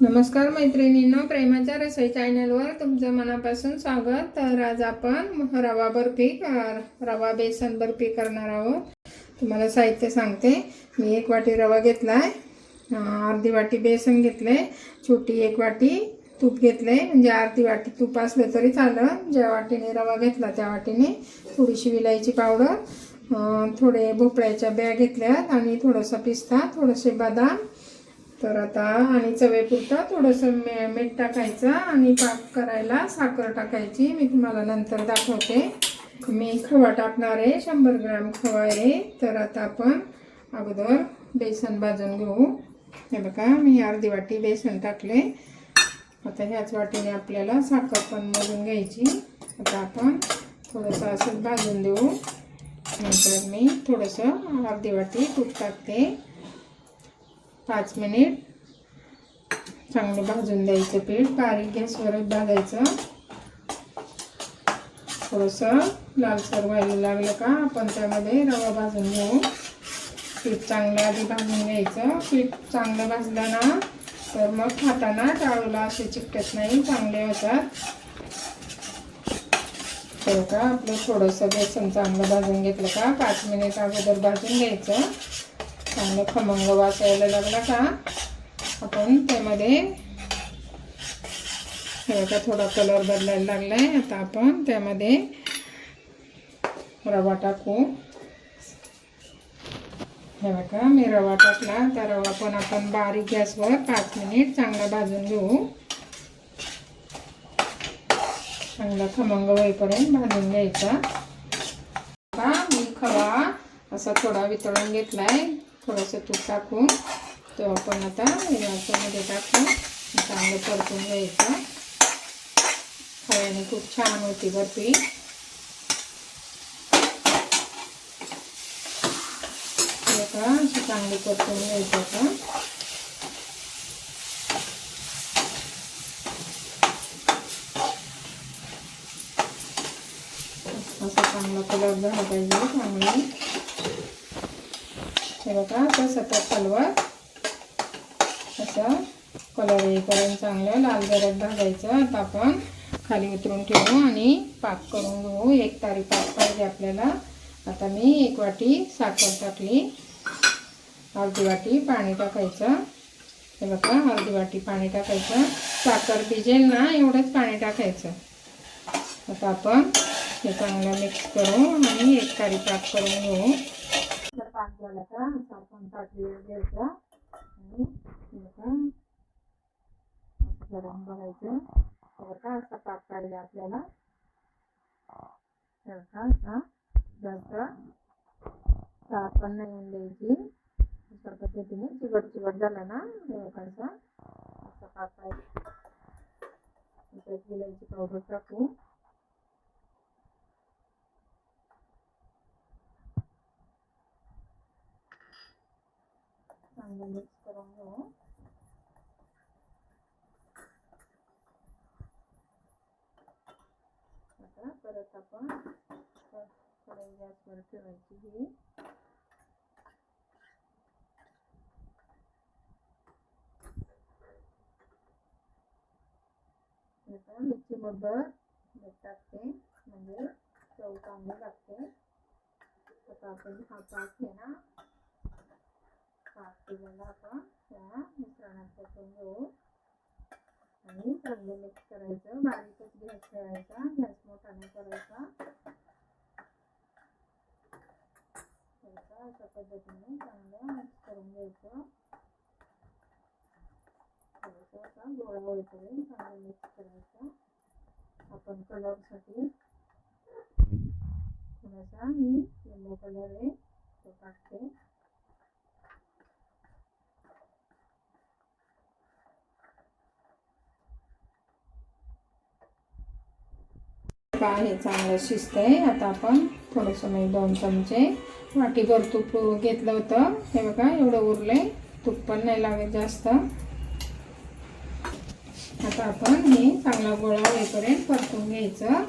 नमस्कार मैत्रिणींनो, प्रेमाच्या रसोई चॅनलवर तुमचं मनापासून स्वागत। तर आज आपण रवा बेसन बर्फी करणार आहोत। तुम्हाला साहित्य सांगते। मी 1 वाटी रवा घेतलाय, अर्धी वाटी बेसन घेतले, छोटी 1 वाटी तूप घेतले, म्हणजे अर्धी वाटी तूप असलं तरी चालेल। ज्या वाटीने रवा घेतला त्या वाटीने थोडीशी विलायची पावडर, थोडे भोपळ्याच्या बिया घेतल्यात आणि थोडासा पिस्ता, थोडेसे बदाम। तर आता आणि चवीपुरतं थोडंसं मीठ टाकायचं आणि पाक करायला साखर टाकायची। मी तुम्हाला नंतर दाखवते। मी खवा टाकणार आहे, 100 ग्रॅम खवा आहे। तर आता आपण अगोदर बेसन भाजून घेऊ। हे बघा, मी अर्धी वाटी बेसन टाकले। आता ह्याच वाटीने आपल्याला साखर पण भाजून घ्यायची। आता आपण थोडंसं असं भाजून देऊ। नंतर मी थोडंसं अर्धी वाटी तूप टाकते। 5 मिनिट चांगलं भाजून द्यायचं पीठ। बारीक गॅसवरच भाजायचं। थोडंसं लालसर व्हायला लागलं का आपण त्यामध्ये रवा भाजून घेऊ। पीठ चांगलं आधी भाजून घ्यायचं। पीठ चांगलं भाजलं ना तर मग खाताना टाळूला असे चिकटत नाही, चांगले होतात। तर का आपलं थोडंसं बेसन चांगलं भाजून घेतलं का 5 मिनिट अगोदर भाजून घ्यायचं। चांगलं खमंग वास यायला लागला का आपण त्यामध्ये बघा थोडा कलर बदलायला लागलाय। आता आपण त्यामध्ये रवा टाकू। हे बघा, मी रवा टाकला। त्या रवा पण आपण बारीक गॅसवर 5 मिनिट चांगला भाजून घेऊ। चांगला खमंग होईपर्यंत भाजून घ्यायचा। मी खवा असा थोडा वितळून घेतलाय, थोडंसं तूप टाकून। तो आपण आता याच्यामध्ये टाकून चांगलं परतून घ्यायचं। खव्याने खूप छान होती बर्फी। अशी चांगली परतून घ्यायचं का असं चांगला कलर झाला पाहिजे चांगली। हे बघा, तसं त्या तलवार असं कलर येईपर्यंत चांगलं लाल जरद भाजायचं। आता आपण खाली उतरून ठेवू आणि पाक करून घेऊ। 1 तारी पाक पाहिजे आपल्याला। आता मी 1 वाटी साखर टाकली, अर्धी वाटी पाणी टाकायचं। हे बघा, अर्धी वाटी पाणी टाकायचं। साखर भिजेल ना एवढंच पाणी टाकायचं। आता आपण हे चांगलं मिक्स करू आणि 1 तारी पाक करून घेऊ। पाक झाला का आपण ताटलीवर घ्यायचा आणि गरम बघायचं। बघा, असा पाक पाहिजे आपल्याला। जास्त ताप पण नाही होऊन द्यायची। अशा पद्धतीने चिवट झाला ना लोकांचा असा पाक पाहिजे। विलायची पावडर टाकू। चांगलं मिक्स करून घेऊ। आता परत आपण कढई गॅसवर ठेवायची ही। आता मी चिमूटभर मीठ टाकते, म्हणजे चव चांगली लागते। आता आपण हा पाक आहे ना, पाक केलेला आपण त्या मिश्रणात टाकून घेऊ आणि चांगलं मिक्स करायचं। बारीकच गॅस ठेवायचा, गॅस मोठा नाही करायचा। अशा पद्धतीने चांगलं मिक्स करून घ्यायचं। थोडंसं गोळा होईपर्यंत चांगलं मिक्स करायचं। आपण कलरसाठी थोडासा मी येलो कलर आहे तो टाकते। हे चांगलं शिजतंय। आता आपण थोडंसं मी 2 चमचे वाटीभर तूप घेतलं होतं। हे बघा, एवढं उरलंय, तूप पण नाही लागत जास्त। आता आपण हे चांगला गोळा होईपर्यंत परतून घ्यायचं।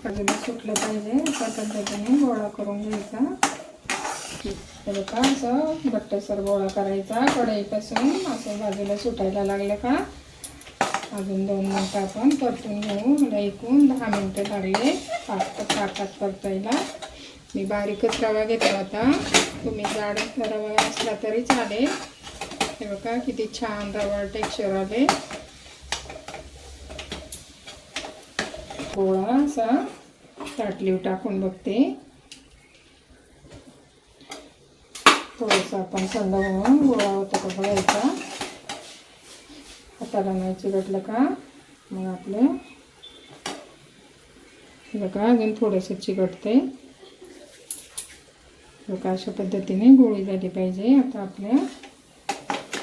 बाजूला सुटलं पाहिजे अशा पद्धतीने गोळा करून घ्यायचा। हे बघा असं घट्टसर गोळा करायचा कढईपासून असं बाजूला सुटायला लागलं का अजून 2 मिनटं आपण परतून घेऊ. मला एकूण 10 मिनटं लागले ताकात परतायला. मी बारीकच रवा घेतला होता, तुम्ही जाड रवा असला तरी चालेल. हे बघा किती छान रवा टेक्स्चर आले. गोळा असा ताटलीवर टाकून बघते. थोडंसं आपण थंड होऊन गोळा होता का बघायचा. हाताला नाही चिकटलं का मग आपलं बघा अजून थोडंसं चिकटते. बघा अशा पद्धतीने गोळी झाली पाहिजे. आता आपल्या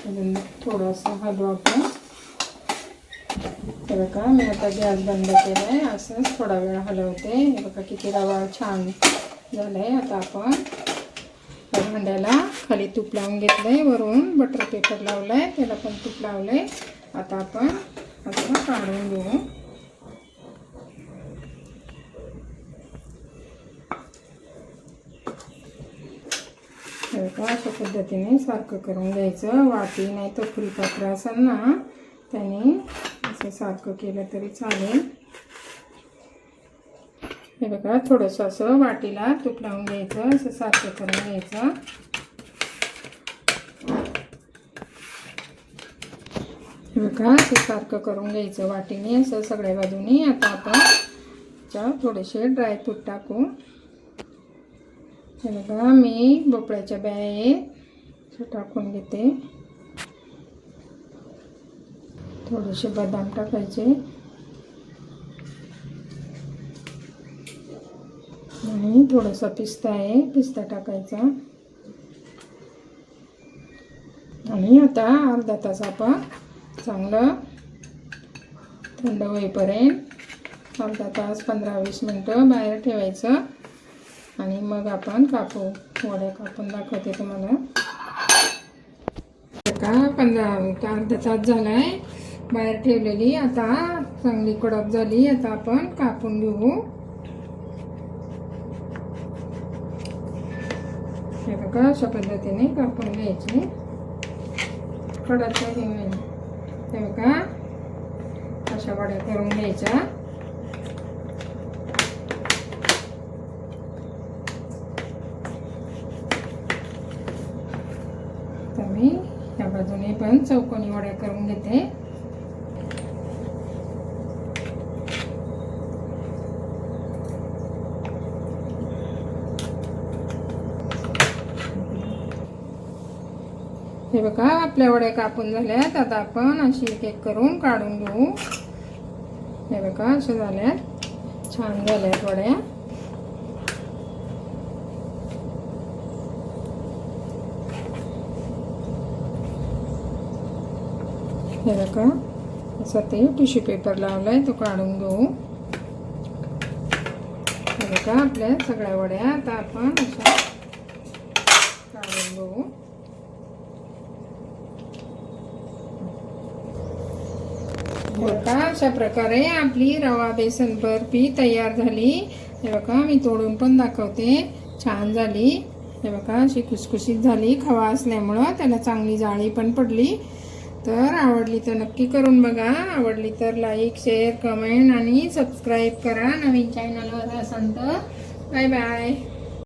अजून थोडंसं हलवू आपण. हे बघा मी आता गॅस बंद केला आहे, असंच थोडा वेळ हलवते. हे बघा किती रवा छान झाला आहे. आता आपण भांड्याला खाली तूप लावून घेतलं आहे, वरून बटर पेपर लावला आहे, त्याला पण तूप लावलं आहे. आता आपण असं काढून घेऊ. हे बघा अशा पद्धतीने सारखं करून घ्यायचं. वाटी नाही तर फुलपात्र असेल ना त्याने असं सारखं केलं तरी चालेल. हे बघा थोडंसं असं वाटीला तूप लावून घ्यायचं, असं सारखं करून घ्यायचं. हे बघा असं सारखं करून घ्यायचं वाटीने असं सगळ्या बाजूनी. आता आपण थोडेसे ड्रायफ्रूट टाकू. हे बघा मी भोपळ्याच्या बिया टाकून घेते. थोडेसे बदाम टाकायचे आणि थोडासा पिस्ता आहे, पिस्ता टाकायचा. आणि आता अर्धा तास आपण चांगलं थंड होईपर्यंत अर्धा तास 15-20 मिनटं बाहेर ठेवायचं. आणि मग आपण वड्या कापून दाखवते तुम्हाला. का अर्धा तास झाला आहे बाहेर ठेवलेली. आता चांगली कडक झाली. आता आपण कापून घेऊ. हे बघा अशा पद्धतीने कापून घ्यायचे. कडक हे बघा अशा वड्या करून घ्यायच्या. तर मी या बाजूने पण चौकोनी वड्या करून घेते. हे बघा आपल्या वड्या कापून झाल्यात. आता आपण अशी एक एक करून काढून घेऊ. हे बघा अशा झाल्यात, छान झाल्यात वड्या. हे बघा असं ते टिश्यू पेपर लावलाय तो काढून घेऊ. हे बघा आपल्या सगळ्या वड्या आता आपण अशा काढून घेऊ. बघा अशा प्रकारे आपली रवा बेसन बर्फी तयार झाली. हे बघा मी तोडून पण दाखवते, छान झाली. हे बघा अशी खुसखुशीत झाली. खवा असल्यामुळं त्याला चांगली जाळी पण पडली. तर आवडली तर नक्की करून बघा. आवडली तर लाईक, शेअर, कमेंट आणि सबस्क्राईब करा. नवीन चॅनलवर असाल तर. Bye bye.